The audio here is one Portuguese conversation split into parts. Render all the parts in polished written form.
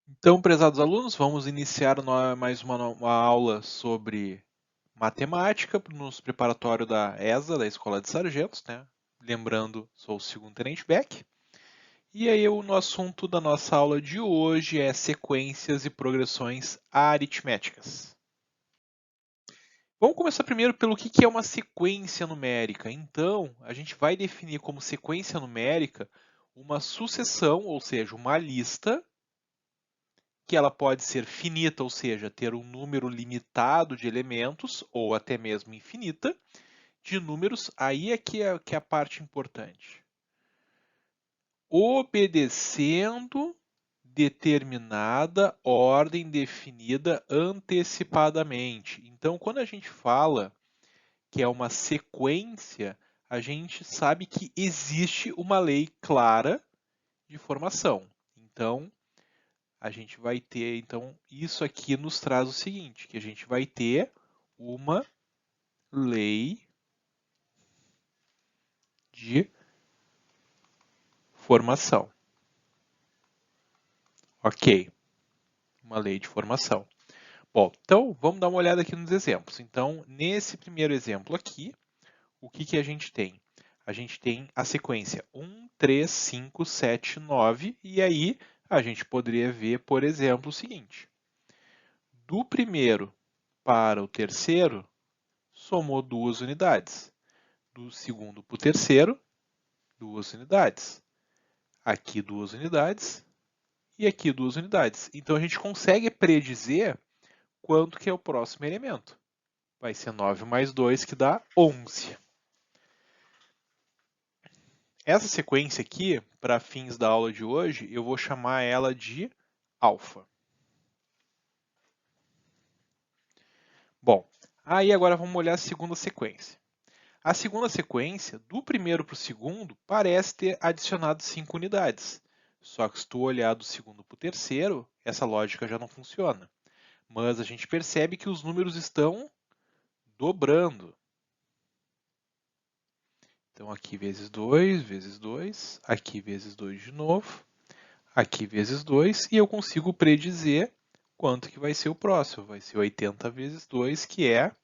Então, prezados alunos, vamos iniciar mais uma aula sobre matemática nos preparatório da ESA, da Escola de Sargentos, né? Lembrando, sou o segundo tenente Beck. E aí o assunto da nossa aula de hoje é sequências e progressões aritméticas. Vamos começar primeiro pelo que é uma sequência numérica. Então, a gente vai definir como sequência numérica uma sucessão, ou seja, uma lista que ela pode ser finita, ou seja, ter um número limitado de elementos, ou até mesmo infinita, de números, aí é que é a parte importante. Obedecendo determinada ordem definida antecipadamente. Então, quando a gente fala que é uma sequência, a gente sabe que existe uma lei clara de formação. Então, a gente vai ter, então, isso aqui nos traz o seguinte, que a gente vai ter uma lei de formação. Ok, uma lei de formação. Bom, então vamos dar uma olhada aqui nos exemplos. Então, nesse primeiro exemplo aqui, o que a gente tem? A gente tem a sequência 1, 3, 5, 7, 9, e aí a gente poderia ver, por exemplo, o seguinte. Do primeiro para o terceiro, somou 2 unidades. Do segundo para o terceiro, 2 unidades. Aqui 2 unidades e aqui 2 unidades. Então a gente consegue predizer quanto que é o próximo elemento. Vai ser 9 mais 2, que dá 11. Essa sequência aqui, para fins da aula de hoje, eu vou chamar ela de alfa. Bom, aí agora vamos olhar a segunda sequência. A segunda sequência, do primeiro para o segundo, parece ter adicionado 5 unidades. Só que se tu olhar do segundo para o terceiro, essa lógica já não funciona. Mas a gente percebe que os números estão dobrando. Então, aqui vezes 2, aqui vezes 2 de novo, aqui vezes 2, e eu consigo predizer quanto que vai ser o próximo. Vai ser 80 vezes 2, que é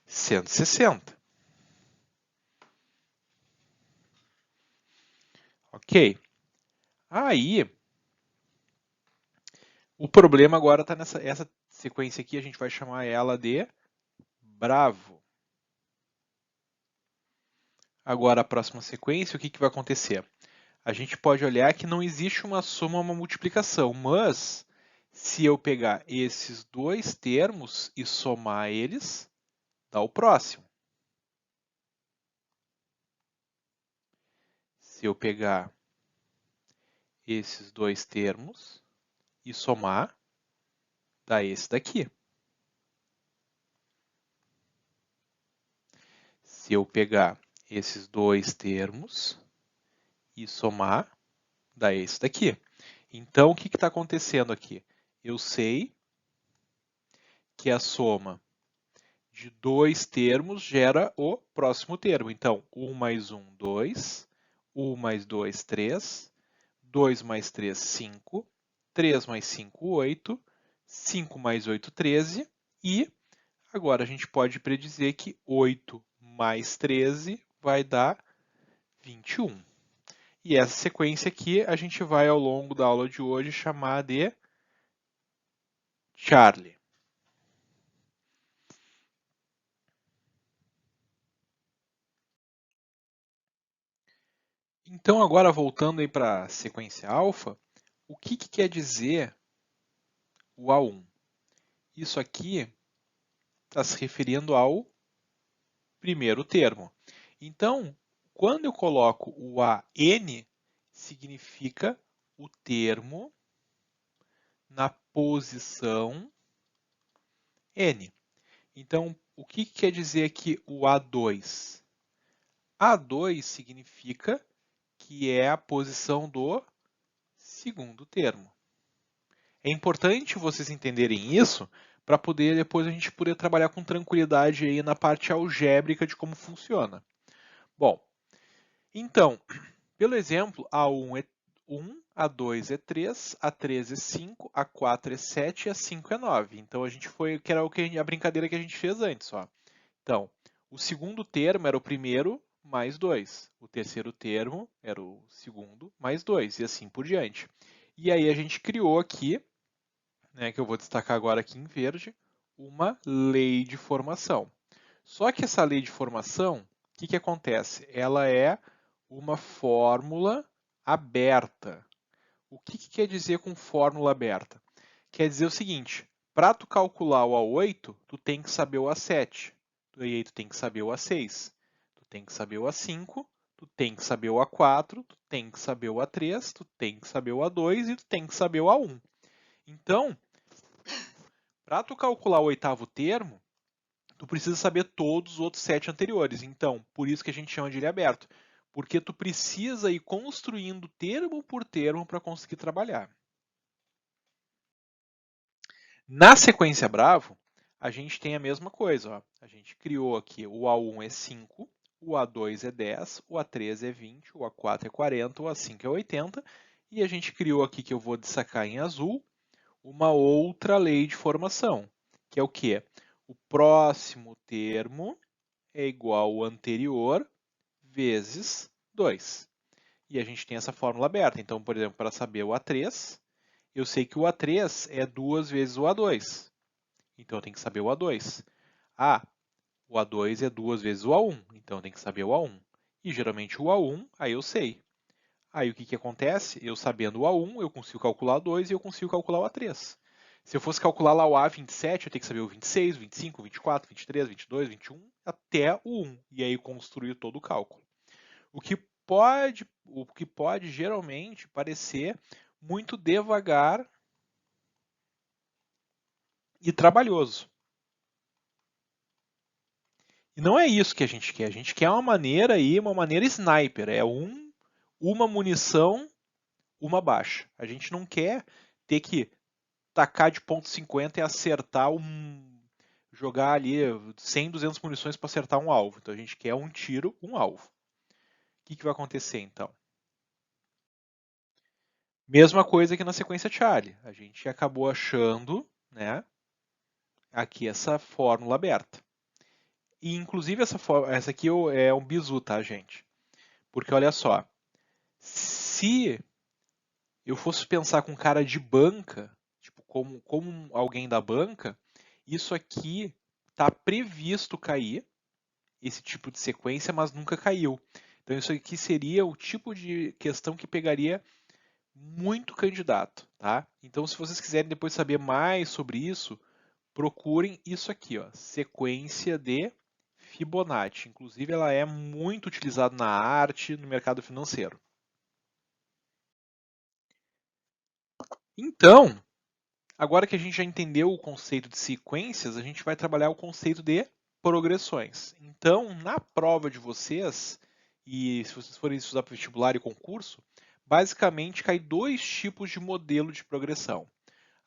160. Ok. Aí, o problema agora está essa sequência aqui, a gente vai chamar ela de bravo. Agora, a próxima sequência, o que vai acontecer? A gente pode olhar que não existe uma soma ou uma multiplicação, mas se eu pegar esses dois termos e somar eles, dá o próximo. Se eu pegar esses dois termos e somar, dá esse daqui. Se eu pegar esses dois termos e somar, dá esse daqui. Então, o que está acontecendo aqui? Eu sei que a soma de dois termos gera o próximo termo. Então, 1 mais 1, 2. 1 mais 2, 3. 2 mais 3, 5. 3 mais 5, 8. 5 mais 8, 13. E agora a gente pode predizer que 8 mais 13 vai dar 21. E essa sequência aqui a gente vai, ao longo da aula de hoje, chamar de Charlie. Então, agora voltando aí para a sequência alfa, o que quer dizer o A1? Isso aqui está se referindo ao primeiro termo. Então, quando eu coloco o AN, significa o termo na posição N. Então, o que quer dizer aqui o A2? A2 significa que é a posição do segundo termo. É importante vocês entenderem isso para poder depois a gente poder trabalhar com tranquilidade aí na parte algébrica de como funciona. Bom, então, pelo exemplo, A1 é 1, A2 é 3, A3 é 5, A4 é 7 e A5 é 9. Então, a gente foi, que era a brincadeira que a gente fez antes. Ó. Então, o segundo termo era o primeiro mais 2. O terceiro termo era o segundo mais 2, e assim por diante. E aí a gente criou aqui, né, que eu vou destacar agora aqui em verde, uma lei de formação. Só que essa lei de formação, o que acontece? Ela é uma fórmula aberta. O que quer dizer com fórmula aberta? Quer dizer o seguinte, para tu calcular o A8, tu tem que saber o A7, e aí tu tem que saber o A6, tu tem que saber o A5, tu tem que saber o A4, tu tem que saber o A3, tu tem que saber o A2 e tu tem que saber o A1. Então, para tu calcular o oitavo termo, tu precisa saber todos os outros 7 anteriores. Então, por isso que a gente chama de ele aberto, porque tu precisa ir construindo termo por termo para conseguir trabalhar. Na sequência Bravo, a gente tem a mesma coisa. Ó. A gente criou aqui o A1 é 5, o A2 é 10, o A3 é 20, o A4 é 40, o A5 é 80, e a gente criou aqui, que eu vou destacar em azul, uma outra lei de formação, que é o quê? O próximo termo é igual ao anterior vezes 2. E a gente tem essa fórmula aberta. Então, por exemplo, para saber o A3, eu sei que o A3 é 2 vezes o A2. Então, eu tenho que saber o A2. Ah, o A2 é 2 vezes o A1. Então, eu tenho que saber o A1. E, geralmente, o A1, aí eu sei. Aí, o que acontece? Eu sabendo o A1, eu consigo calcular o A2 e eu consigo calcular o A3. Se eu fosse calcular lá o A27, eu tenho que saber o 26, o 25, o 24, o 23, o 22, o 21, até o 1. E aí, construir todo o cálculo. O que pode geralmente parecer muito devagar e trabalhoso. E não é isso que a gente quer. A gente quer uma maneira aí, uma maneira sniper. É uma munição, uma baixa. A gente não quer ter que tacar de ponto .50 e acertar jogar ali 100, 200 munições para acertar um alvo. Então a gente quer um tiro, um alvo. O que vai acontecer então? Mesma coisa que na sequência Charlie. A gente acabou achando, né, aqui essa fórmula aberta. E inclusive essa aqui é um bizu, tá, gente? Porque olha só, se eu fosse pensar com cara de banca, tipo como alguém da banca, isso aqui está previsto cair, esse tipo de sequência, mas nunca caiu. Então isso aqui seria o tipo de questão que pegaria muito candidato, tá? Então se vocês quiserem depois saber mais sobre isso, procurem isso aqui, ó, sequência de Fibonacci. Inclusive ela é muito utilizada na arte, no mercado financeiro. Então, agora que a gente já entendeu o conceito de sequências, a gente vai trabalhar o conceito de progressões. Então, na prova de vocês, e se vocês forem estudar para vestibular e concurso, basicamente cai dois tipos de modelo de progressão: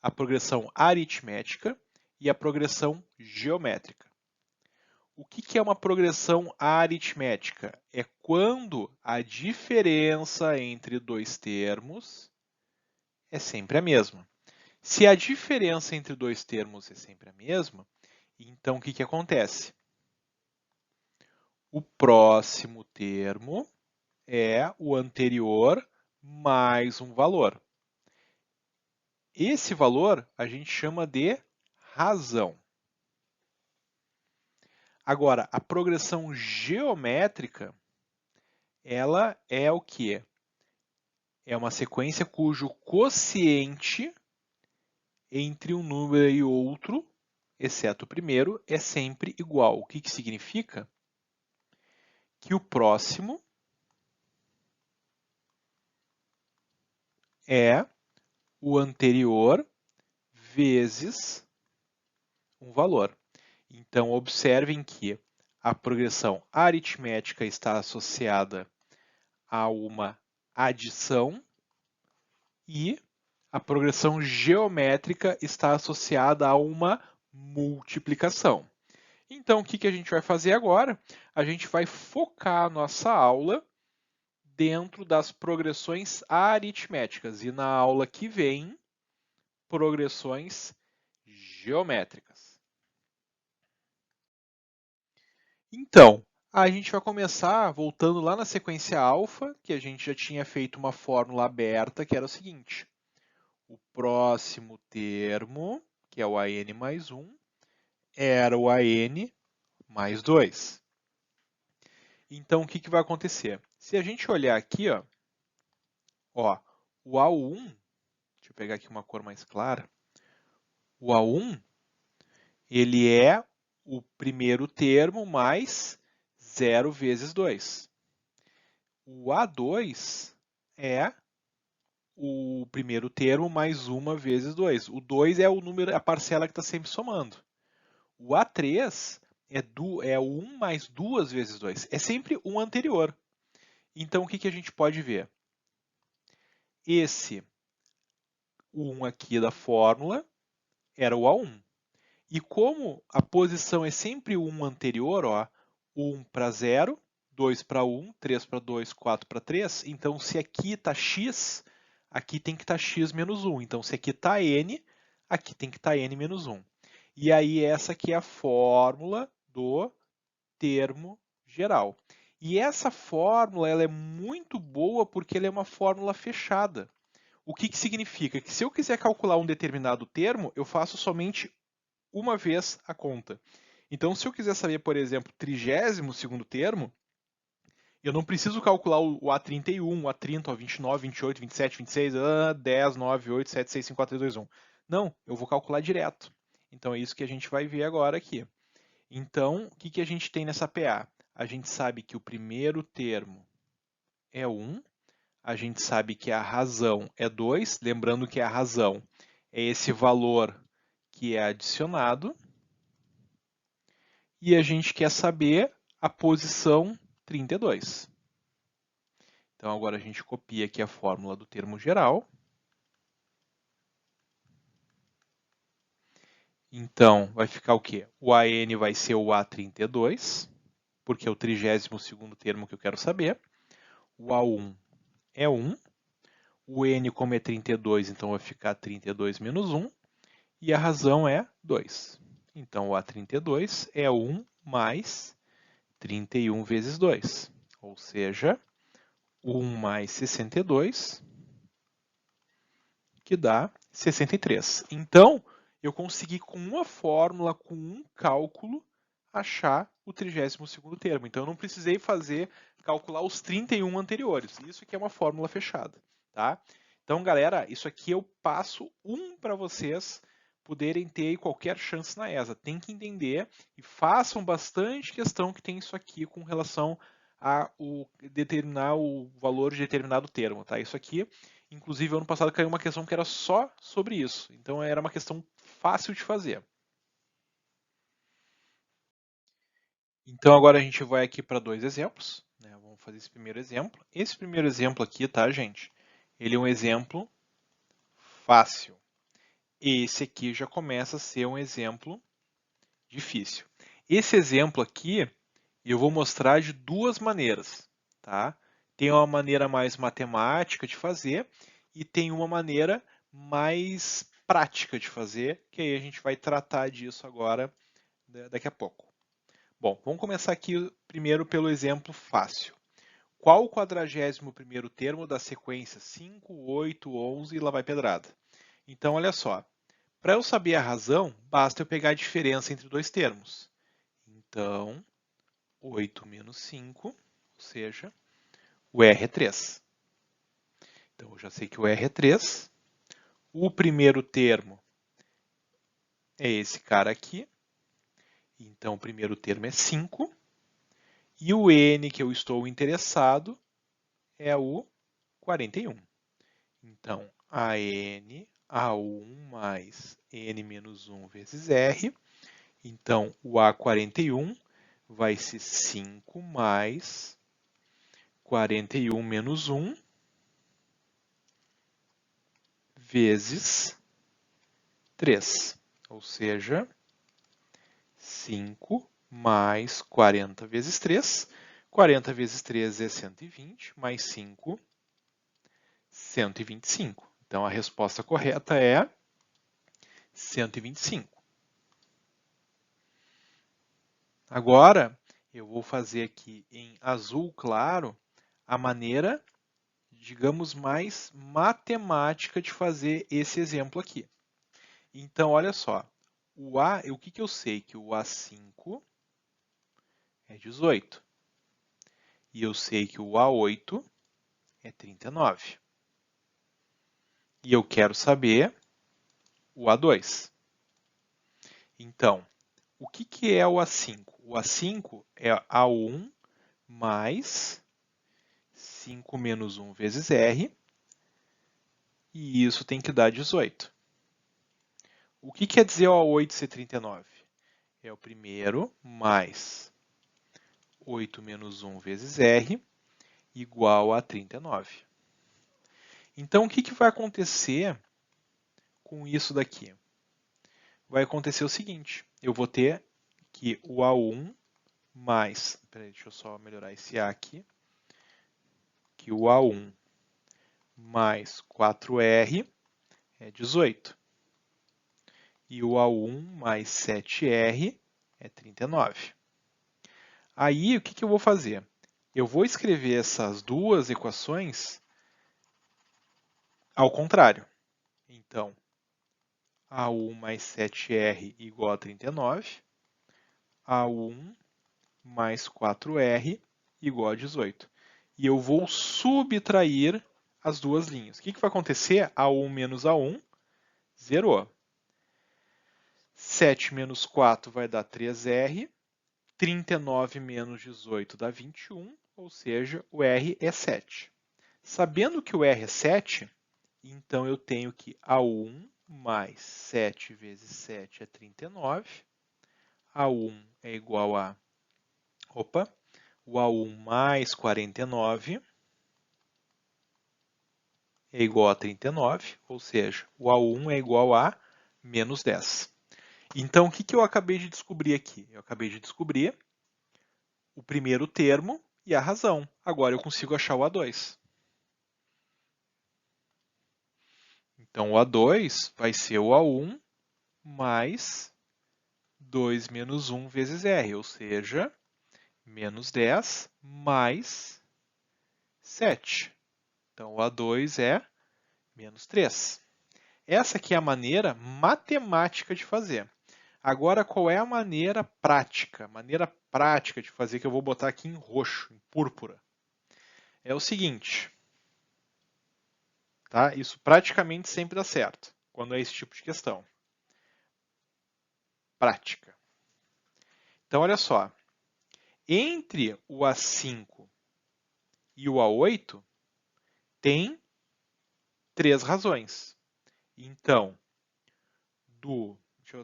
a progressão aritmética e a progressão geométrica. O que é uma progressão aritmética? É quando a diferença entre dois termos é sempre a mesma. Se a diferença entre dois termos é sempre a mesma, então o que acontece? O próximo termo é o anterior mais um valor. Esse valor a gente chama de razão. Agora, a progressão geométrica, ela é o quê? É uma sequência cujo quociente entre um número e outro, exceto o primeiro, é sempre igual. O que significa? Que o próximo é o anterior vezes um valor. Então, observem que a progressão aritmética está associada a uma adição e a progressão geométrica está associada a uma multiplicação. Então, o que a gente vai fazer agora? A gente vai focar a nossa aula dentro das progressões aritméticas. E na aula que vem, progressões geométricas. Então, a gente vai começar voltando lá na sequência alfa, que a gente já tinha feito uma fórmula aberta, que era o seguinte. O próximo termo, que é o AN mais 1, era o AN mais 2. Então, o que vai acontecer? Se a gente olhar aqui, ó, o A1, deixa eu pegar aqui uma cor mais clara, o A1, ele é o primeiro termo mais 0 vezes 2. O A2 é o primeiro termo mais 1 vezes 2. O 2 é o número, a parcela que está sempre somando. O A3 é o 1 mais 2 vezes 2. É sempre um anterior. Então, o que a gente pode ver? Esse 1 aqui da fórmula era o A1. E como a posição é sempre o 1 anterior, ó, 1 para 0, 2 para 1, 3 para 2, 4 para 3, então se aqui está x, aqui tem que estar x menos 1. Então se aqui está n, aqui tem que estar n menos 1. E aí essa aqui é a fórmula do termo geral. E essa fórmula ela é muito boa porque ela é uma fórmula fechada. O que significa? Que se eu quiser calcular um determinado termo, eu faço somente uma vez a conta. Então, se eu quiser saber, por exemplo, 32º termo, eu não preciso calcular o A31, o A30, o A29, 28, 27, 26, 10, 9, 8, 7, 6, 5, 4, 3, 2, 1. Não, eu vou calcular direto. Então, é isso que a gente vai ver agora aqui. Então, o que a gente tem nessa PA? A gente sabe que o primeiro termo é 1, a gente sabe que a razão é 2, lembrando que a razão é esse valor que é adicionado, e a gente quer saber a posição 32. Então, agora a gente copia aqui a fórmula do termo geral. Então, vai ficar o quê? O AN vai ser o A32, porque é o 32º termo que eu quero saber. O A1 é 1. O N, como é 32, então vai ficar 32 menos 1. E a razão é 2. Então, o A32 é 1 mais 31 vezes 2. Ou seja, 1 mais 62, que dá 63. Então, eu consegui com uma fórmula, com um cálculo, achar o 32º termo. Então, eu não precisei calcular os 31 anteriores. Isso aqui é uma fórmula fechada, tá? Então, galera, isso aqui eu passo para vocês poderem ter qualquer chance na ESA. Tem que entender e façam bastante questão que tem isso aqui com relação a determinar o valor de determinado termo, tá? Isso aqui, inclusive, ano passado caiu uma questão que era só sobre isso. Então, era uma questão fácil de fazer. Então, agora a gente vai aqui para dois exemplos, né? Vamos fazer esse primeiro exemplo. Esse primeiro exemplo aqui, tá, gente? Ele é um exemplo fácil. Esse aqui já começa a ser um exemplo difícil. Esse exemplo aqui, eu vou mostrar de duas maneiras, tá? Tem uma maneira mais matemática de fazer e tem uma maneira mais prática de fazer, que aí a gente vai tratar disso agora, daqui a pouco. Bom, vamos começar aqui primeiro pelo exemplo fácil. Qual o 41º termo da sequência 5, 8, 11 e lá vai pedrada? Então, olha só. Para eu saber a razão, basta eu pegar a diferença entre dois termos. Então, 8 menos 5, ou seja, o R é 3. Então, eu já sei que o R é 3. O primeiro termo é esse cara aqui. Então, o primeiro termo é 5. E o N que eu estou interessado é o 41. Então, AN, A1 mais N menos 1 vezes R. Então, o A41 vai ser 5 mais 41 menos 1 vezes 3. Ou seja, 5 mais 40 vezes 3. 40 vezes 3 é 120, mais 5, 125. Então, a resposta correta é 125. Agora, eu vou fazer aqui em azul claro a maneira, digamos, mais matemática de fazer esse exemplo aqui. Então, olha só. O que eu sei? Que o A5 é 18. E eu sei que o A8 é 39. E eu quero saber o A2. Então, o que é o A5? O A5 é A1 mais 5 menos 1 vezes R, e isso tem que dar 18. O que quer dizer o A8 ser 39? É o primeiro mais 8 menos 1 vezes R, igual a 39. Então, o que vai acontecer com isso daqui? Vai acontecer o seguinte, eu vou ter que o A1 mais, peraí, deixa eu só melhorar esse A aqui, que o A1 mais 4R é 18. E o A1 mais 7R é 39. Aí, o que eu vou fazer? Eu vou escrever essas duas equações ao contrário. Então, A1 mais 7R igual a 39, A1 mais 4R igual a 18. E eu vou subtrair as duas linhas. O que vai acontecer? A1 menos A1, zerou. 7 menos 4 vai dar 3R, 39 menos 18 dá 21, ou seja, o R é 7. Sabendo que o R é 7, então eu tenho que A1 mais 7 vezes 7 é 39. A1 é igual a... Opa! O A1 mais 49 é igual a 39, ou seja, o A1 é igual a menos 10. Então, o que eu acabei de descobrir aqui? Eu acabei de descobrir o primeiro termo e a razão. Agora eu consigo achar o A2. Então, o A2 vai ser o A1 mais 2 menos 1 vezes R, ou seja, menos 10 mais 7. Então, o A2 é menos 3. Essa aqui é a maneira matemática de fazer. Agora, qual é a maneira prática? Maneira prática de fazer que eu vou botar aqui em roxo, em púrpura. É o seguinte, tá? Isso praticamente sempre dá certo, quando é esse tipo de questão. Prática. Então, olha só. Entre o A5 e o A8, tem 3 razões. Então,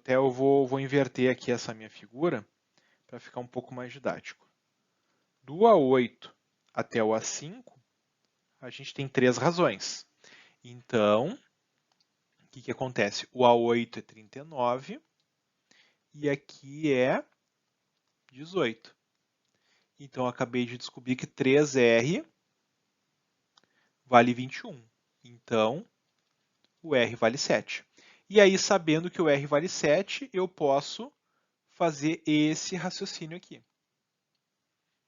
eu vou inverter aqui essa minha figura para ficar um pouco mais didático. Do A8 até o A5, a gente tem 3 razões. Então, o que acontece? O A8 é 39 e aqui é 18. Então, eu acabei de descobrir que 3R vale 21. Então, o R vale 7. E aí, sabendo que o R vale 7, eu posso fazer esse raciocínio aqui.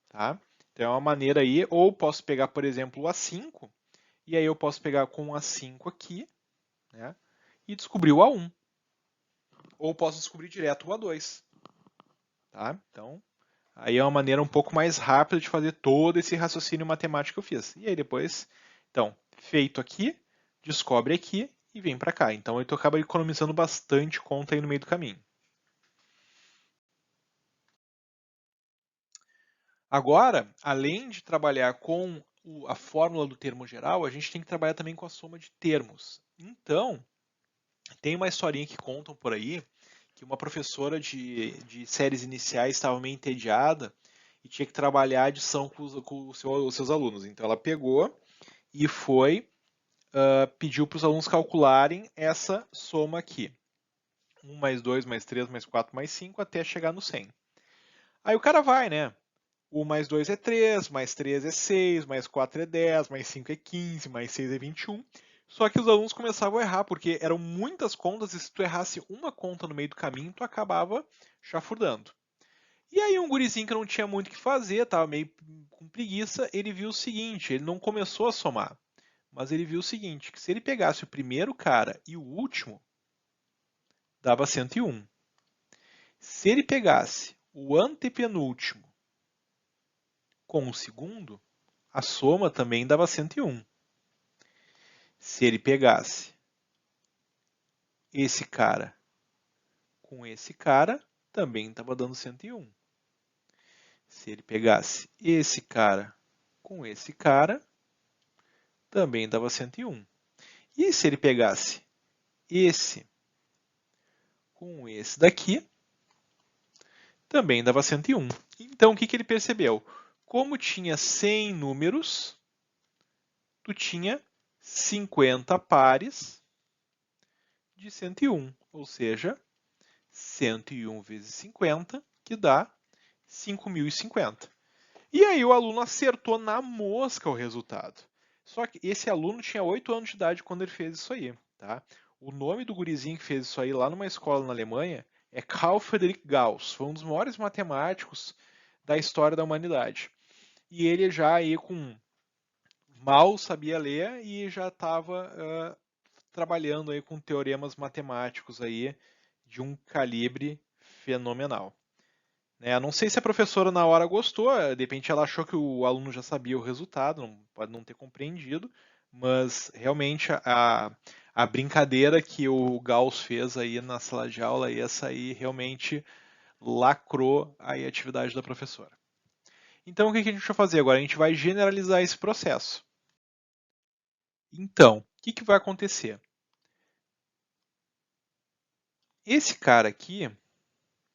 Tá? Então, é uma maneira aí, ou posso pegar, por exemplo, o A5, e aí eu posso pegar com o A5 aqui, né, e descobrir o A1. Ou posso descobrir direto o A2. Tá? Então, aí é uma maneira um pouco mais rápida de fazer todo esse raciocínio matemático que eu fiz. E aí depois, então, feito aqui, descobre aqui e vem para cá. Então, tu acaba economizando bastante conta aí no meio do caminho. Agora, além de trabalhar com a fórmula do termo geral, a gente tem que trabalhar também com a soma de termos. Então, tem uma historinha que contam por aí que uma professora de séries iniciais estava meio entediada e tinha que trabalhar a adição com os seus alunos. Então, ela pegou e pediu para os alunos calcularem essa soma aqui. 1 mais 2 mais 3 mais 4 mais 5 até chegar no 100. Aí o cara vai, né? 1 mais 2 é 3, mais 3 é 6, mais 4 é 10, mais 5 é 15, mais 6 é 21. Só que os alunos começavam a errar, porque eram muitas contas e se tu errasse uma conta no meio do caminho, tu acabava chafurdando. E aí um gurizinho que não tinha muito o que fazer, estava meio com preguiça, ele viu o seguinte, ele não começou a somar, mas ele viu o seguinte, que se ele pegasse o primeiro cara e o último, dava 101. Se ele pegasse o antepenúltimo com o segundo, a soma também dava 101. Se ele pegasse esse cara com esse cara, também estava dando 101. Se ele pegasse esse cara com esse cara, também dava 101. E se ele pegasse esse com esse daqui, também dava 101. Então, o que ele percebeu? Como tinha 100 números, tu tinha 50 pares de 101, ou seja, 101 vezes 50, que dá 5.050. E aí o aluno acertou na mosca o resultado. Só que esse aluno tinha 8 anos de idade quando ele fez isso aí. Tá? O nome do gurizinho que fez isso aí lá numa escola na Alemanha é Carl Friedrich Gauss. Foi um dos maiores matemáticos da história da humanidade. E ele já aí mal sabia ler e já estava trabalhando aí com teoremas matemáticos aí de um calibre fenomenal. Não sei se a professora na hora gostou, de repente ela achou que o aluno já sabia o resultado, pode não ter compreendido, mas realmente a brincadeira que o Gauss fez aí na sala de aula, essa aí realmente lacrou aí a atividade da professora. Então o que a gente vai fazer agora? A gente vai generalizar esse processo. Então, o que vai acontecer? Esse cara aqui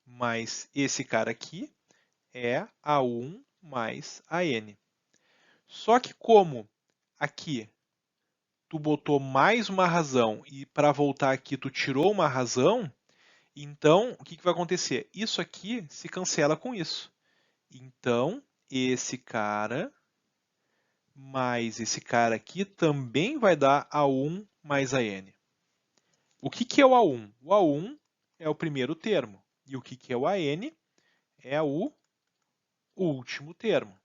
mais esse cara aqui é A1 mais AN. Só que como aqui tu botou mais uma razão e para voltar aqui tu tirou uma razão, então o que vai acontecer? Isso aqui se cancela com isso. Então, esse cara mais esse cara aqui também vai dar A1 mais AN. O que é o A1? O A1 é o primeiro termo. E o que é o AN? É o último termo.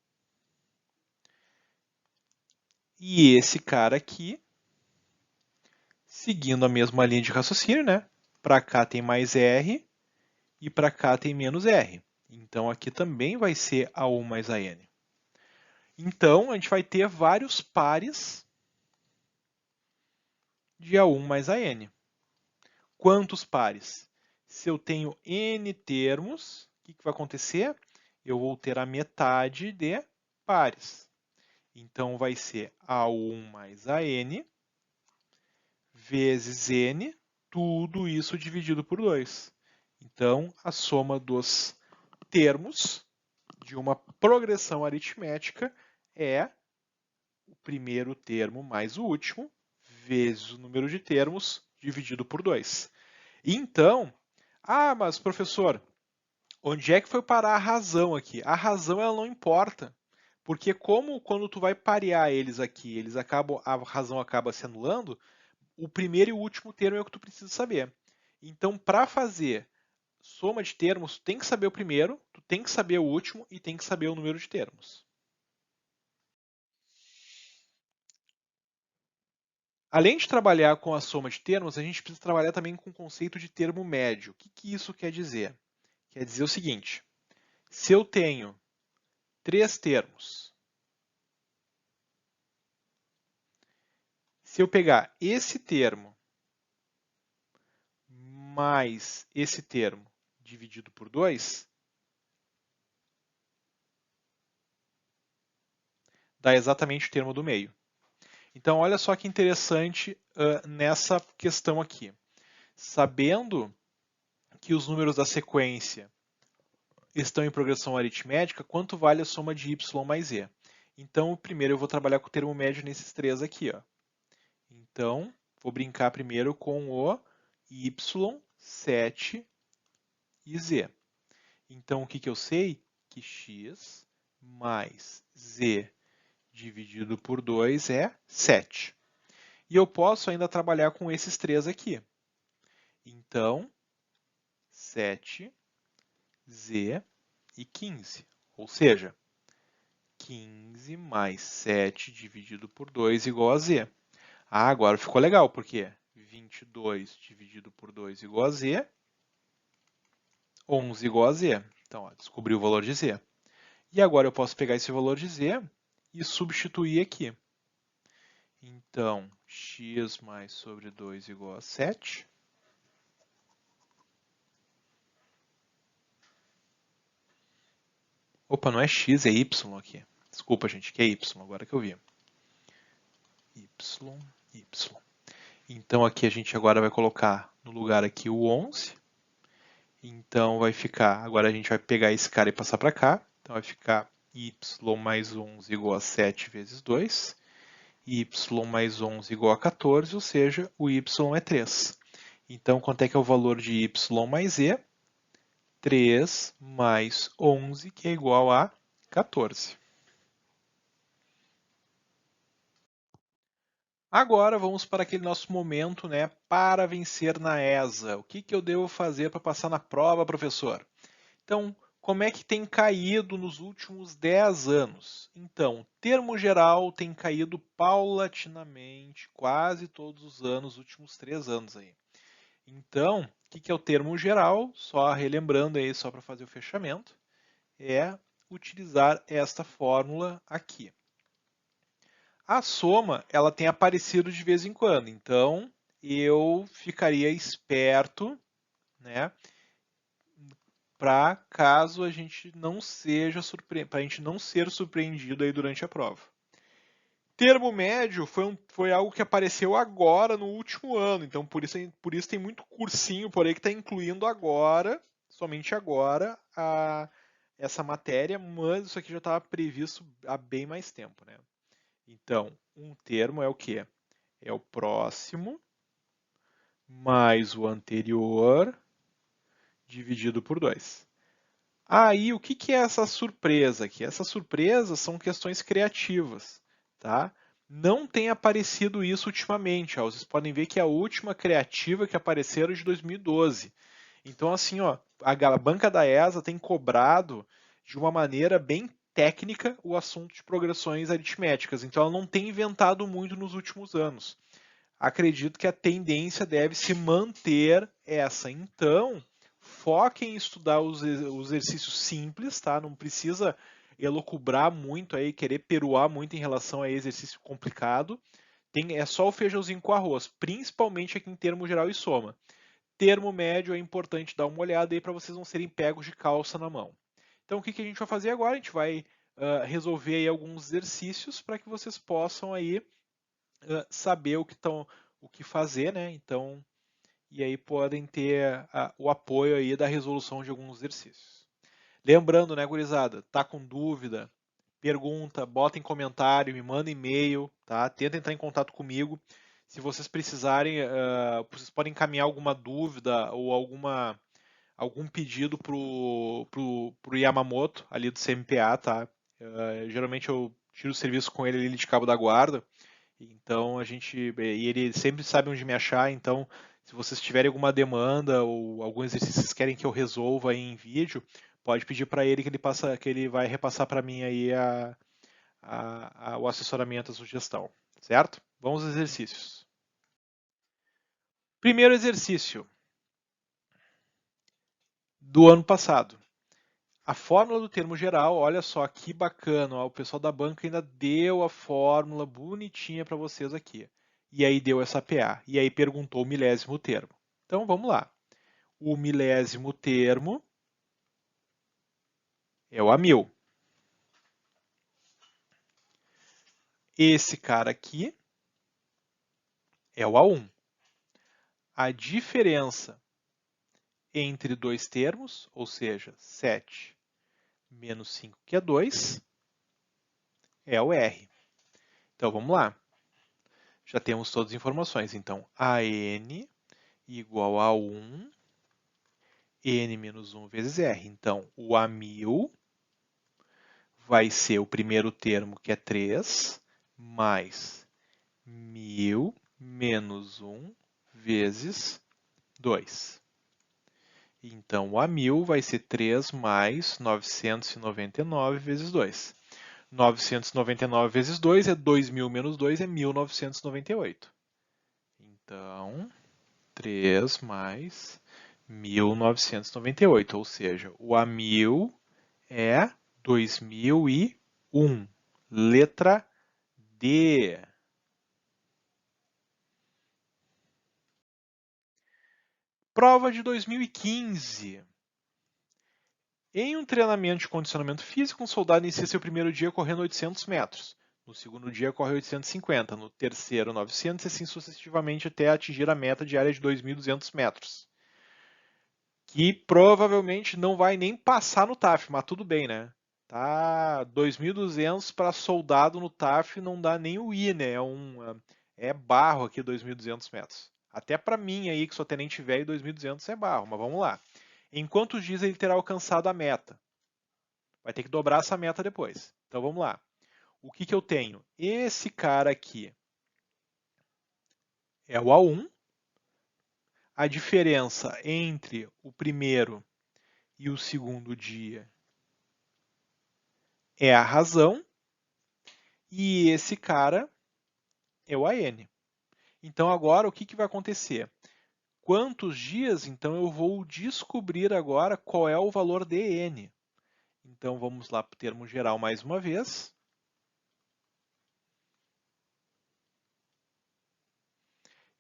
E esse cara aqui, seguindo a mesma linha de raciocínio, né? Para cá tem mais R e para cá tem menos R. Então aqui também vai ser A1 mais AN. Então a gente vai ter vários pares de A1 mais AN. Quantos pares? Se eu tenho N termos, o que vai acontecer? Eu vou ter a metade de pares. Então vai ser A1 mais AN vezes N, tudo isso dividido por 2. Então, a soma dos termos de uma progressão aritmética é o primeiro termo mais o último, vezes o número de termos, dividido por 2. Então, mas professor, onde é que foi parar a razão aqui? A razão ela não importa, porque como quando tu vai parear eles aqui, a razão acaba se anulando, o primeiro e o último termo é o que tu precisa saber. Então, para fazer soma de termos, tu tem que saber o primeiro, tu tem que saber o último e tem que saber o número de termos. Além de trabalhar com a soma de termos, a gente precisa trabalhar também com o conceito de termo médio. O que isso quer dizer? Quer dizer o seguinte, se eu tenho 3 termos, se eu pegar esse termo mais esse termo dividido por 2, dá exatamente o termo do meio. Então, olha só que interessante nessa questão aqui. Sabendo que os números da sequência estão em progressão aritmética, quanto vale a soma de y mais e? Então, primeiro eu vou trabalhar com o termo médio nesses três aqui. Ó. Então, vou brincar primeiro com o y, 7 e z. Então, o que eu sei? Que x mais z dividido por 2 é 7. E eu posso ainda trabalhar com esses três aqui. Então, 7, z e 15. Ou seja, 15 mais 7 dividido por 2 igual a z. Ah, agora ficou legal, porque 22 dividido por 2 igual a z, 11 igual a z. Então, ó, descobri o valor de z. E agora eu posso pegar esse valor de z e substituir aqui. Então, x mais sobre 2 igual a 7. Opa, não é x, é y aqui. Desculpa, gente, que é y, agora que eu vi. y. Então, aqui a gente agora vai colocar no lugar aqui o 11. Então, vai ficar... Agora a gente vai pegar esse cara e passar para cá. Então, vai ficar y mais 11 igual a 7 vezes 2. Y mais 11 igual a 14, ou seja, o y é 3. Então, quanto é que é o valor de y mais z? 3 mais 11, que é igual a 14. Agora vamos para aquele nosso momento, né, para vencer na ESA. O que eu devo fazer para passar na prova, professor? Então, como é que tem caído nos últimos 10 anos? Então, termo geral tem caído paulatinamente, quase todos os anos, os últimos 3 anos aí. Então, o que é o termo geral? Só relembrando aí, só para fazer o fechamento, é utilizar esta fórmula aqui. A soma, ela tem aparecido de vez em quando, então eu ficaria esperto, né, para caso a gente não seja para a gente não ser surpreendido aí durante a prova. Termo médio foi algo que apareceu agora no último ano, então por isso tem muito cursinho por aí que está incluindo agora, somente agora, essa matéria, mas isso aqui já estava previsto há bem mais tempo, né? Então, um termo é o quê? É o próximo mais o anterior dividido por 2. Aí, o que é essa surpresa aqui? Essas surpresas são questões criativas, tá? Não tem aparecido isso ultimamente. Ó. Vocês podem ver que a última criativa que apareceu é de 2012. Então, assim, ó, a banca da ESA tem cobrado de uma maneira bem técnica o assunto de progressões aritméticas. Então, ela não tem inventado muito nos últimos anos. Acredito que a tendência deve se manter essa. Então, foquem em estudar os exercícios simples, tá? Não precisa elocubrar muito aí, querer peruar muito em relação a exercício complicado. É só o feijãozinho com arroz, principalmente aqui em termo geral e soma. Termo médio é importante dar uma olhada aí para vocês não serem pegos de calça na mão. Então, o que a gente vai fazer agora? A gente vai resolver aí alguns exercícios para que vocês possam aí saber o que fazer, né? Então, e aí podem ter o apoio aí da resolução de alguns exercícios. Lembrando, né, gurizada, tá com dúvida, pergunta, bota em comentário, me manda e-mail, tá? Tenta entrar em contato comigo. Se vocês precisarem, vocês podem encaminhar alguma dúvida ou algum pedido pro Yamamoto, ali do CMPA, tá? Geralmente eu tiro o serviço com ele ali de Cabo da Guarda. Então e ele sempre sabe onde me achar, então se vocês tiverem alguma demanda ou algum exercício que vocês querem que eu resolva aí em vídeo, pode pedir para ele que ele vai repassar para mim aí o assessoramento, a sugestão, certo? Vamos aos exercícios. Primeiro exercício do ano passado. A fórmula do termo geral, olha só que bacana, ó, o pessoal da banca ainda deu a fórmula bonitinha para vocês aqui. E aí deu essa PA, e aí perguntou o milésimo termo. Então vamos lá. O milésimo termo é o A1000. Esse cara aqui é o A1. A diferença entre dois termos, ou seja, 7 menos 5, que é 2, é o R. Então vamos lá. Já temos todas as informações. Então, AN igual a 1, N menos 1 vezes R. Então, o A1000 vai ser o primeiro termo, que é 3, mais 1.000 menos 1 vezes 2. Então, o A1000 vai ser 3 mais 999 vezes 2. 999 vezes 2 é 2.000 menos 2 é 1.998. Então, 3 mais 1.998, ou seja, o A1000 é 2001. Letra D. Prova de 2015. Em um treinamento de condicionamento físico, um soldado inicia seu primeiro dia correndo 800 metros. No segundo dia, corre 850. No terceiro, 900 e assim sucessivamente até atingir a meta diária de 2.200 metros. Que provavelmente não vai nem passar no TAF, mas tudo bem, né? Tá 2.200 para soldado no TAF não dá nem o I, né? É barro aqui 2.200 metros. Até para mim aí que sou tenente velho, 2.200 é barro, mas vamos lá. Em quantos dias ele terá alcançado a meta? Vai ter que dobrar essa meta depois. Então vamos lá. O que eu tenho? Esse cara aqui é o A1. A diferença entre o primeiro e o segundo dia é a razão. E esse cara é o AN. Então agora o que vai acontecer? Quantos dias? Então eu vou descobrir agora qual é o valor de N. Então vamos lá para o termo geral mais uma vez.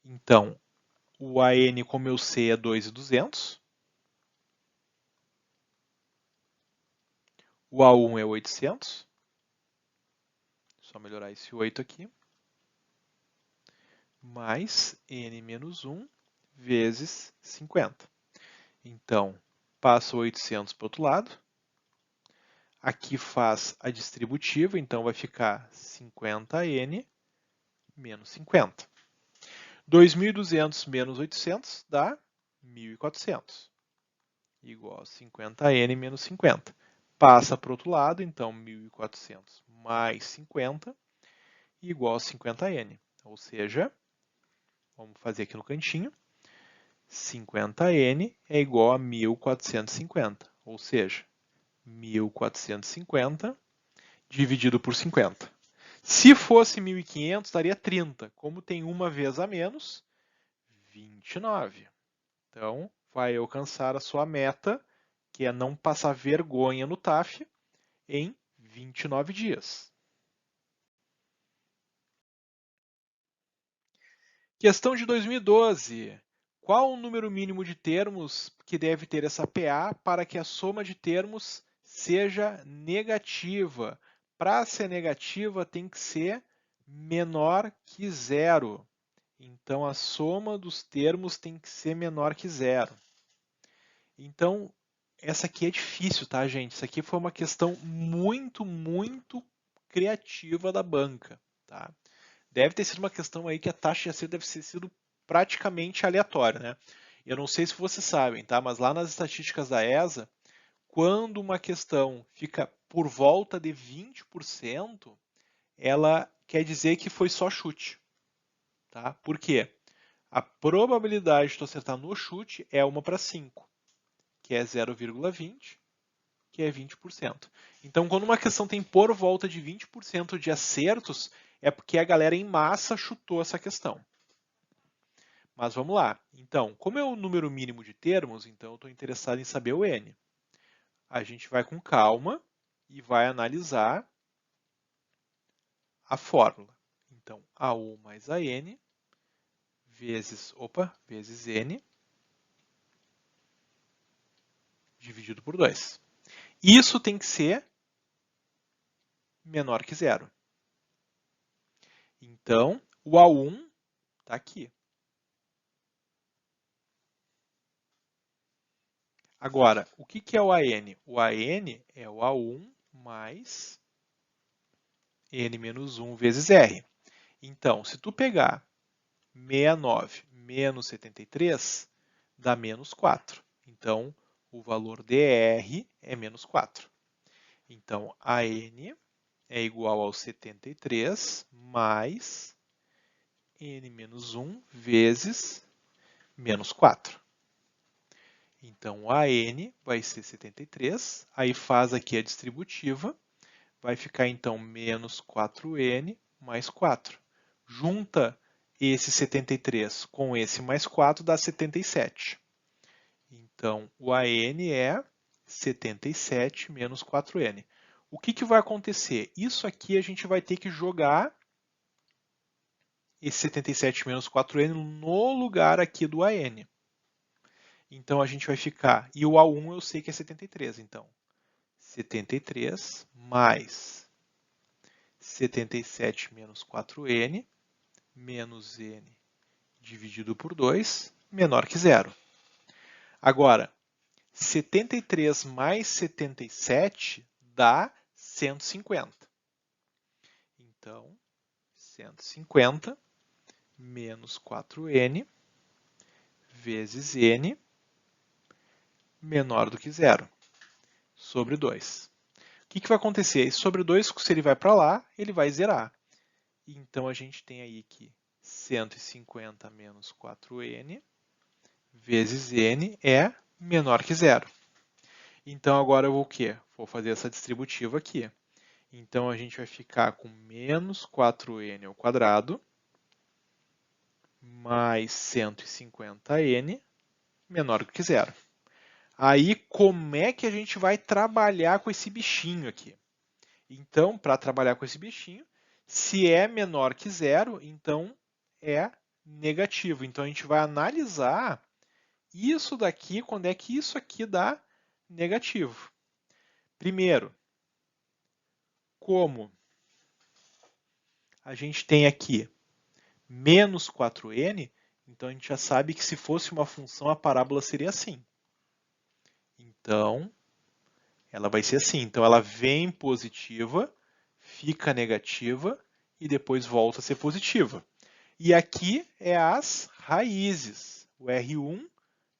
Então o AN, como eu sei, é 2.200. O A1 é 800. Só melhorar esse 8 aqui. Mais N menos 1 vezes 50. Então, passa 800 para o outro lado. Aqui faz a distributiva, então vai ficar 50N menos 50. 2.200 menos 800 dá 1.400. Igual a 50N menos 50. Passa para o outro lado, então 1.400 mais 50 igual a 50N. Ou seja, vamos fazer aqui no cantinho, 50N é igual a 1.450. Ou seja, 1.450 dividido por 50. Se fosse 1.500, daria 30. Como tem uma vez a menos, 29. Então, vai alcançar a sua meta, que é não passar vergonha no TAF, em 29 dias. Questão de 2012. Qual o número mínimo de termos que deve ter essa PA para que a soma de termos seja negativa? Para ser negativa, tem que ser menor que zero. Então, a soma dos termos tem que ser menor que zero. Então, essa aqui é difícil, tá, gente? Isso aqui foi uma questão muito, muito criativa da banca, tá? Deve ter sido uma questão aí que a taxa de acerto deve ter sido praticamente aleatória, né? Eu não sei se vocês sabem, tá? Mas lá nas estatísticas da ESA, quando uma questão fica por volta de 20%, ela quer dizer que foi só chute, tá? Por quê? A probabilidade de tu acertar no chute é 1 para 5, que é 0,20, que é 20%. Então, quando uma questão tem por volta de 20% de acertos, é porque a galera em massa chutou essa questão. Mas vamos lá. Então, como é o número mínimo de termos, então eu estou interessado em saber o N. A gente vai com calma e vai analisar a fórmula. Então, A1 mais AN vezes N dividido por 2. Isso tem que ser menor que zero. Então, o A1 está aqui. Agora, o que é o AN? O AN é o A1 mais N menos 1 vezes R. Então, se tu pegar 69 menos 73, dá menos 4. Então, o valor de R é menos 4. Então, AN é igual ao 73 mais N menos 1 vezes menos 4. Então, AN vai ser 73, aí faz aqui a distributiva, vai ficar então menos 4N mais 4. Junta esse 73 com esse mais 4 dá 77. Então, o AN é 77 menos 4N. O que vai acontecer? Isso aqui a gente vai ter que jogar esse 77 menos 4N no lugar aqui do AN. Então, a gente vai ficar... E o A1 eu sei que é 73, então. 73 mais 77 menos 4N menos N dividido por 2 menor que zero. Agora, 73 mais 77 dá 150. Então, 150 menos 4N vezes N menor do que zero, sobre 2. O que vai acontecer? Esse sobre 2, se ele vai para lá, ele vai zerar. Então, a gente tem aí que 150 menos 4N vezes N é menor que zero. Então, agora eu vou o quê? Vou fazer essa distributiva aqui. Então, a gente vai ficar com menos 4N ao quadrado mais 150N menor do que zero. Aí, como é que a gente vai trabalhar com esse bichinho aqui? Então, para trabalhar com esse bichinho, se é menor que zero, então é negativo. Então, a gente vai analisar isso daqui, quando é que isso aqui dá negativo. Primeiro, como a gente tem aqui menos 4n, então a gente já sabe que se fosse uma função, a parábola seria assim. Então, ela vai ser assim. Então, ela vem positiva, fica negativa e depois volta a ser positiva. E aqui é as raízes, o R1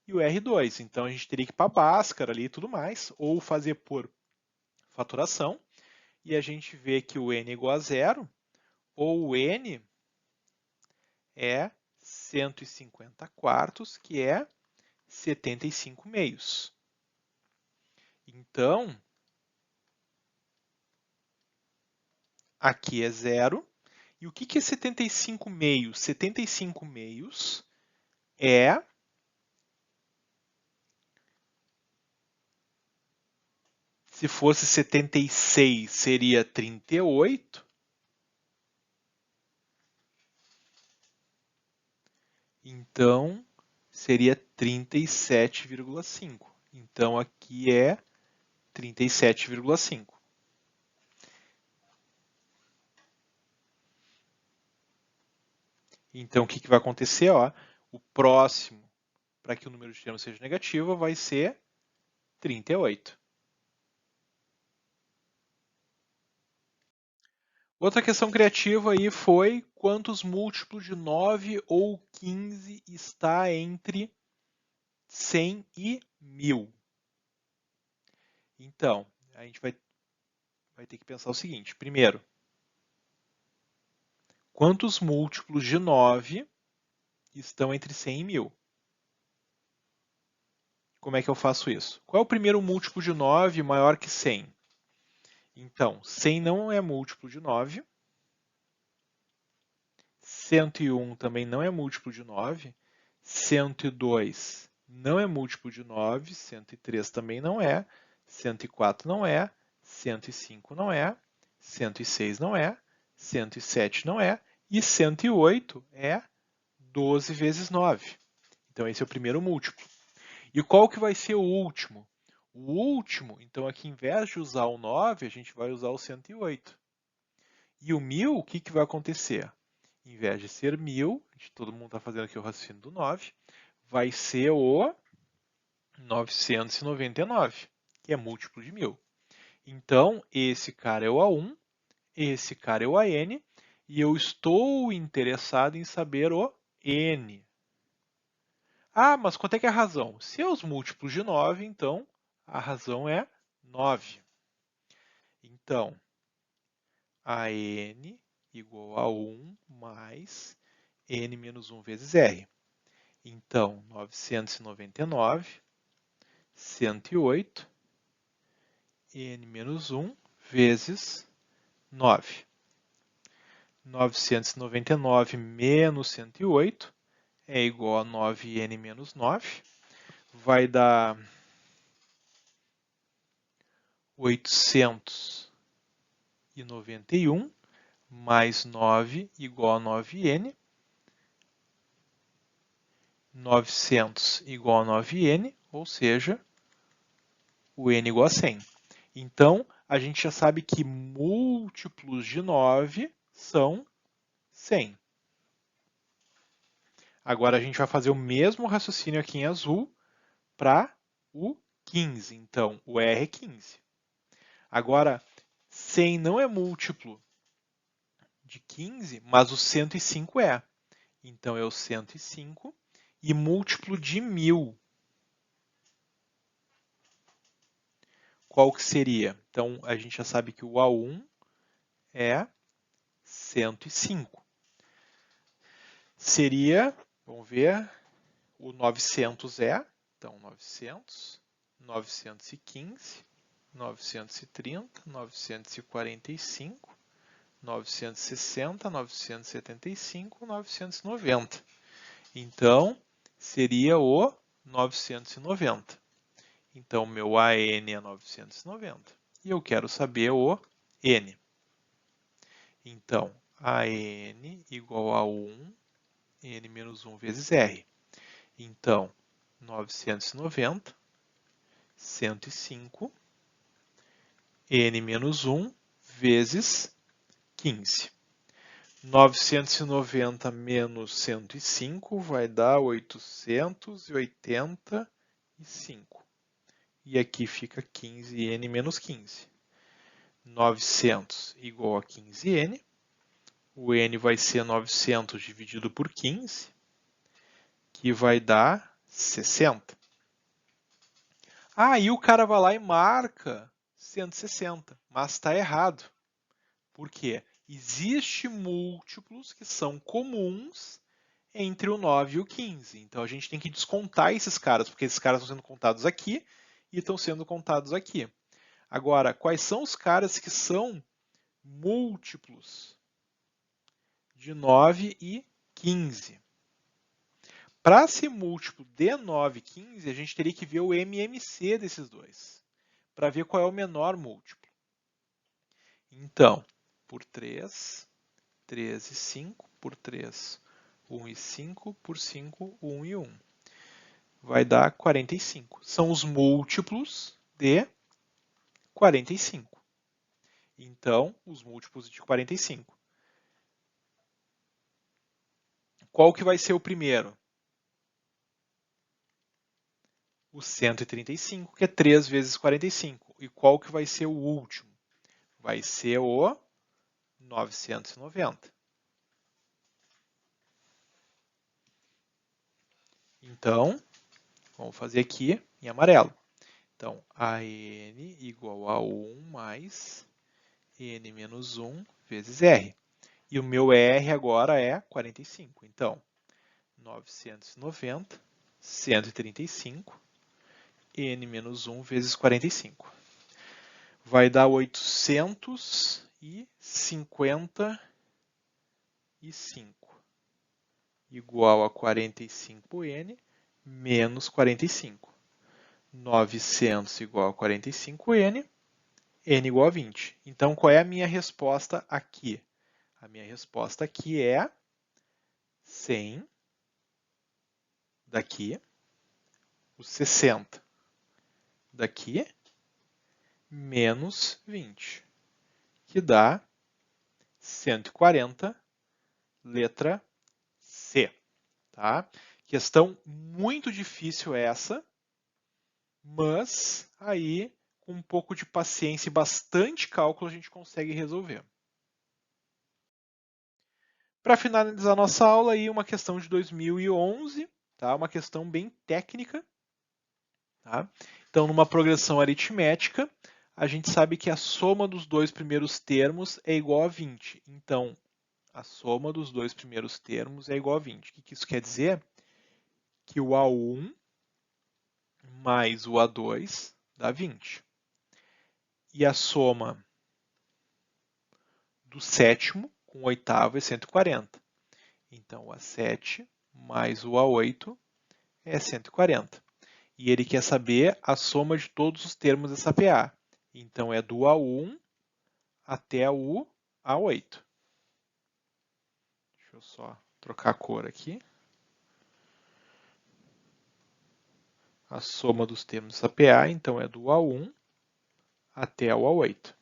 e o R2. Então, a gente teria que ir para a Bhaskara ali e tudo mais, ou fazer por fatoração. E a gente vê que o n é igual a zero, ou o n é 150 quartos, que é 75 meios. Então, aqui é zero. E o que é 75 meios? 75 meios é... Se fosse 76, seria 38. Então, seria 37,5. Então, aqui é 37,5. Então, o que vai acontecer? O próximo, para que o número de termos seja negativo, vai ser 38. Outra questão criativa aí foi quantos múltiplos de 9 ou 15 está entre 100 e 1000. Então, a gente vai ter que pensar o seguinte. Primeiro, quantos múltiplos de 9 estão entre 100 e 1000? Como é que eu faço isso? Qual é o primeiro múltiplo de 9 maior que 100? Então, 100 não é múltiplo de 9. 101 também não é múltiplo de 9. 102 não é múltiplo de 9. 103 também não é. 104 não é. 105 não é. 106 não é. 107 não é. E 108 é 12 vezes 9. Então, esse é o primeiro múltiplo. E qual que vai ser o último? O último, então aqui em vez de usar o 9, a gente vai usar o 108. E o 1000, o que vai acontecer? Em vez de ser 1000, todo mundo está fazendo aqui o raciocínio do 9, vai ser o 999, que é múltiplo de 1000. Então, esse cara é o A1, esse cara é o AN, e eu estou interessado em saber o N. Ah, mas quanto é que é a razão? Se é os múltiplos de 9, então a razão é 9. Então, AN igual a 1 mais N menos 1 vezes R. Então, 999, 108, N menos 1 vezes 9. 999 menos 108 é igual a 9N menos 9. Vai dar 891 mais 9 igual a 9N. 900 igual a 9N, ou seja, o N igual a 100. Então, a gente já sabe que múltiplos de 9 são 100. Agora, a gente vai fazer o mesmo raciocínio aqui em azul para o 15. Então, o R é 15. Agora, 100 não é múltiplo de 15, mas o 105 é. Então, é o 105 e múltiplo de 1000. Qual que seria? Então, a gente já sabe que o A1 é 105. Seria, vamos ver, o 900 é, então 900, 915, 930, 945, 960, 975, 990. Então, seria o 990. Então, meu AN é 990. E eu quero saber o N. Então, AN igual a 1, N menos 1 vezes R. Então, 990, 105, N menos 1 vezes 15. 990 menos 105 vai dar 885. E aqui fica 15N menos 15. 900 igual a 15N. O N vai ser 900 dividido por 15, que vai dar 60. Aí o cara vai lá e marca 160, mas está errado. Por quê? Existem múltiplos que são comuns entre o 9 e o 15. Então a gente tem que descontar esses caras, porque esses caras estão sendo contados aqui e estão sendo contados aqui. Agora, quais são os caras que são múltiplos de 9 e 15? Para ser múltiplo de 9 e 15, a gente teria que ver o MMC desses dois, para ver qual é o menor múltiplo. Então, por 3, 3 e 5, por 3, 1 e 5, por 5, 1 e 1. Vai dar 45. São os múltiplos de 45. Então, os múltiplos de 45. Qual que vai ser o primeiro? O 135, que é 3 vezes 45. E qual que vai ser o último? Vai ser o 990. Então, vamos fazer aqui em amarelo. Então, AN igual a 1 mais N menos 1 vezes R. E o meu R agora é 45. Então, 990, 135, N menos 1 vezes 45. Vai dar 855 igual a 45N menos 45. 900 igual a 45N, N igual a 20. Então, qual é a minha resposta aqui? A minha resposta aqui é 100 daqui, o 60 daqui, menos 20, que dá 140, letra C. Tá? Questão muito difícil essa, mas aí com um pouco de paciência e bastante cálculo a gente consegue resolver. Para finalizar nossa aula, aí uma questão de 2011, tá? Uma questão bem técnica. Tá? Então, numa progressão aritmética, a gente sabe que a soma dos dois primeiros termos é igual a 20. Então, a soma dos dois primeiros termos é igual a 20. O que isso quer dizer? Que o A1 mais o A2 dá 20. E a soma do sétimo com o oitavo é 140. Então, o A7 mais o A8 é 140. E ele quer saber a soma de todos os termos dessa PA. Então, é do A1 até o A8. Deixa eu só trocar a cor aqui. A soma dos termos dessa PA, então, é do A1 até o A8.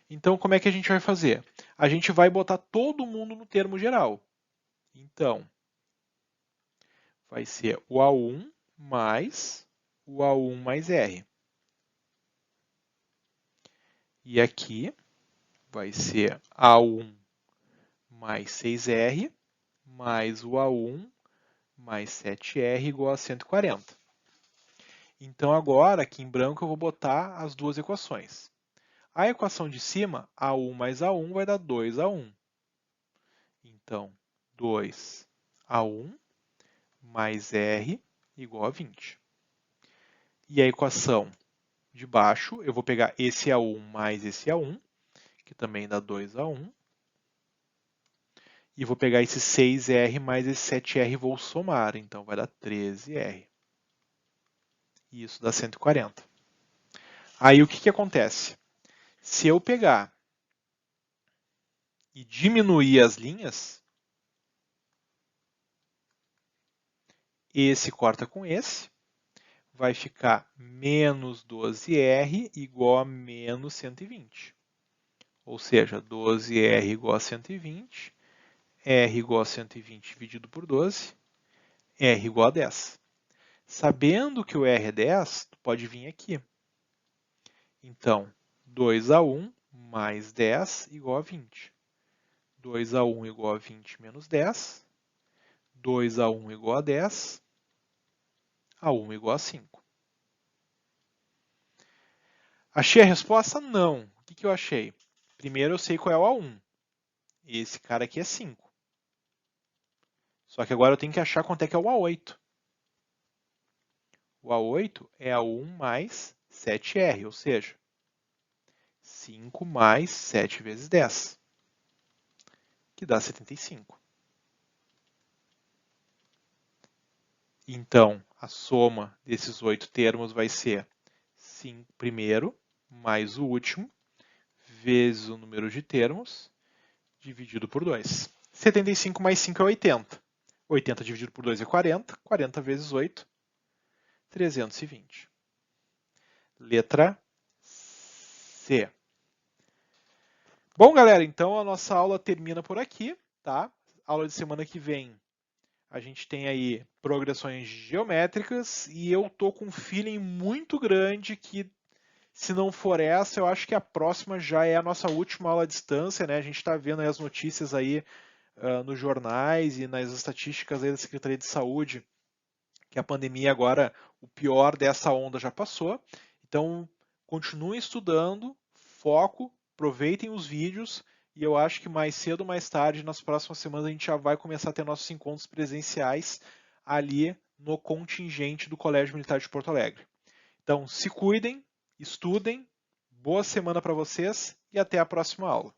Então, como é que a gente vai fazer? A gente vai botar todo mundo no termo geral. Então, vai ser o A1 mais o A1 mais R. E aqui vai ser A1 mais 6R mais o A1 mais 7R igual a 140. Então agora, aqui em branco, eu vou botar as duas equações. A equação de cima, A1 mais A1, vai dar 2A1. Então, 2A1 mais R igual a 20. E a equação de baixo, eu vou pegar esse A1 mais esse A1, que também dá 2A1. E vou pegar esse 6R mais esse 7R e vou somar. Então, vai dar 13R. E isso dá 140. Aí, o que acontece? Se eu pegar e diminuir as linhas, esse corta com esse, vai ficar menos 12R igual a menos 120. Ou seja, 12R igual a 120, R igual a 120 dividido por 12, R igual a 10. Sabendo que o R é 10, tu pode vir aqui. Então, 2A1 mais 10 igual a 20. 2A1 igual a 20 menos 10. 2A1 igual a 10. A1 igual a 5. Achei a resposta? Não. O que eu achei? Primeiro eu sei qual é o A1. Esse cara aqui é 5. Só que agora eu tenho que achar quanto é que é o A8. O A8 é A1 mais 7R, ou seja, 5 mais 7 vezes 10, que dá 75. Então, a soma desses 8 termos vai ser 5 primeiro mais o último, vezes o número de termos, dividido por 2. 75 mais 5 é 80. 80 dividido por 2 é 40. 40 vezes 8, 320. Letra C. Bom, galera, então a nossa aula termina por aqui, tá? Aula de semana que vem a gente tem aí progressões geométricas e eu tô com um feeling muito grande que se não for essa, eu acho que a próxima já é a nossa última aula à distância, né? A gente está vendo aí as notícias aí nos jornais e nas estatísticas aí da Secretaria de Saúde que a pandemia agora, o pior dessa onda já passou. Então, continuem estudando, foco, aproveitem os vídeos e eu acho que mais cedo ou mais tarde, nas próximas semanas, a gente já vai começar a ter nossos encontros presenciais ali no contingente do Colégio Militar de Porto Alegre. Então, se cuidem, estudem, boa semana para vocês e até a próxima aula.